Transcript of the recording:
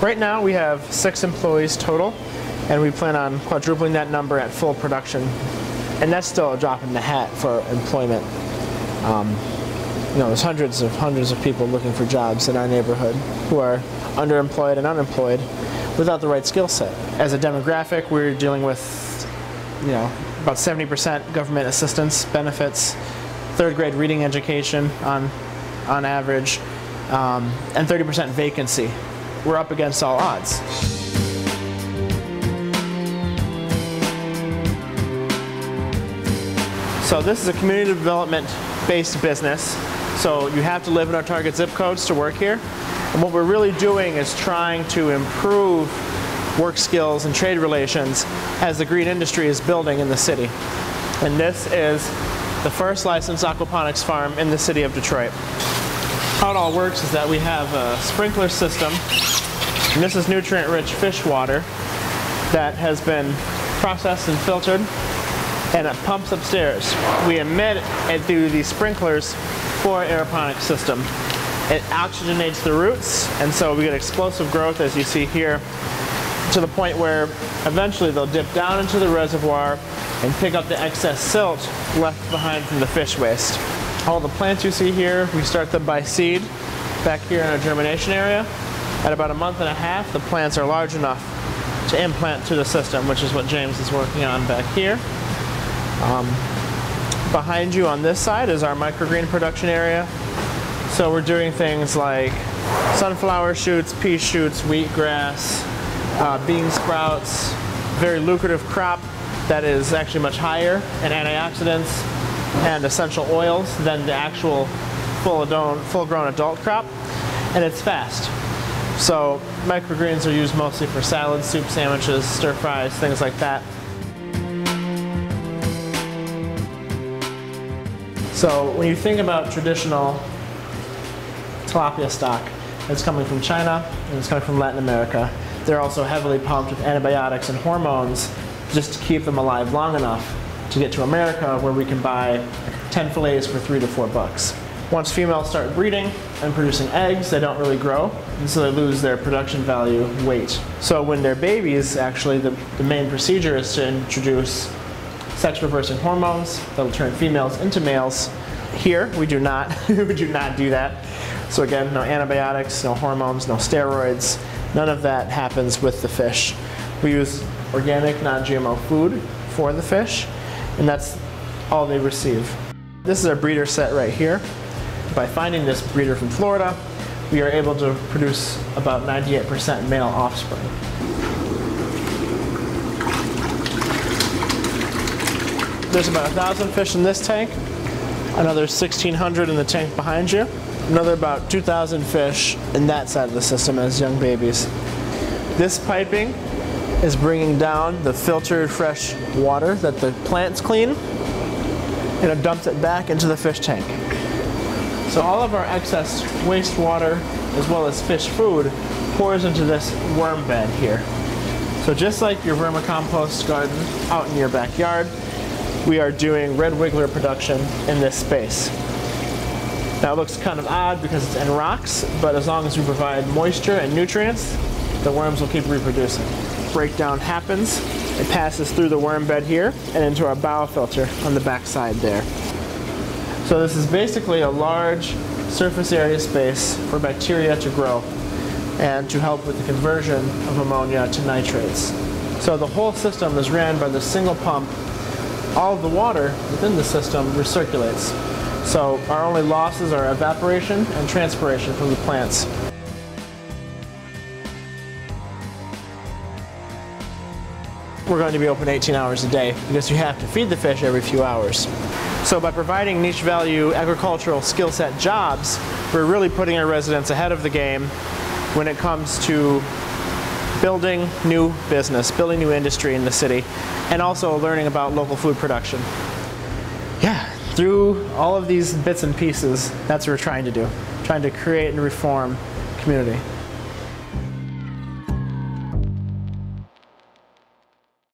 Right now we have 6 employees total, and we plan on quadrupling that number at full production. And that's still a drop in the hat for employment. There's hundreds of people looking for jobs in our neighborhood who are underemployed and unemployed without the right skill set. As a demographic, we're dealing with, about 70% government assistance benefits, 3rd grade reading education on average, and 30% vacancy. We're up against all odds. So this is a community development-based business. So you have to live in our target zip codes to work here. And what we're really doing is trying to improve work skills and trade relations as the green industry is building in the city. And this is the first licensed aquaponics farm in the city of Detroit. How it all works is that we have a sprinkler system, and this is nutrient-rich fish water that has been processed and filtered, and it pumps upstairs. We emit it through these sprinklers for our aeroponics system. It oxygenates the roots, and so we get explosive growth, as you see here, to the point where eventually they'll dip down into the reservoir and pick up the excess silt left behind from the fish waste. All the plants you see here, we start them by seed back here in our germination area. At about a month and a half, the plants are large enough to implant to the system, which is what James is working on back here. Behind you on this side is our microgreen production area. So we're doing things like sunflower shoots, pea shoots, wheatgrass, bean sprouts, very lucrative crop that is actually much higher in antioxidants and essential oils than the actual full-grown adult crop, and it's fast. So microgreens are used mostly for salads, soup sandwiches, stir fries, things like that. So when you think about traditional tilapia stock, it's coming from China and it's coming from Latin America. They're also heavily pumped with antibiotics and hormones just to keep them alive long enough to get to America, where we can buy 10 fillets for $3 to $4. Once females start breeding and producing eggs, they don't really grow, and so they lose their production value weight. So when they're babies, actually the main procedure is to introduce sex-reversing hormones that'll turn females into males. Here, we do not, we do not do that. So again, no antibiotics, no hormones, no steroids. None of that happens with the fish. We use organic, non-GMO food for the fish, and that's all they receive. This is our breeder set right here. By finding this breeder from Florida, we are able to produce about 98% male offspring. There's about 1,000 fish in this tank, another 1,600 in the tank behind you, another about 2,000 fish in that side of the system as young babies. This piping is bringing down the filtered fresh water that the plants clean, and it dumps it back into the fish tank. So all of our excess wastewater, as well as fish food, pours into this worm bed here. So just like your vermicompost garden out in your backyard, we are doing red wiggler production in this space. Now it looks kind of odd because it's in rocks, but as long as we provide moisture and nutrients, the worms will keep reproducing. Breakdown happens, it passes through the worm bed here and into our biofilter on the back side there. So this is basically a large surface area space for bacteria to grow and to help with the conversion of ammonia to nitrates. So the whole system is ran by the single pump. All of the water within the system recirculates. So our only losses are evaporation and transpiration from the plants. We're going to be open 18 hours a day because you have to feed the fish every few hours. So by providing niche value agricultural skill set jobs, we're really putting our residents ahead of the game when it comes to building new business, building new industry in the city, and also learning about local food production. Yeah, through all of these bits and pieces, that's what we're trying to do, trying to create and reform community.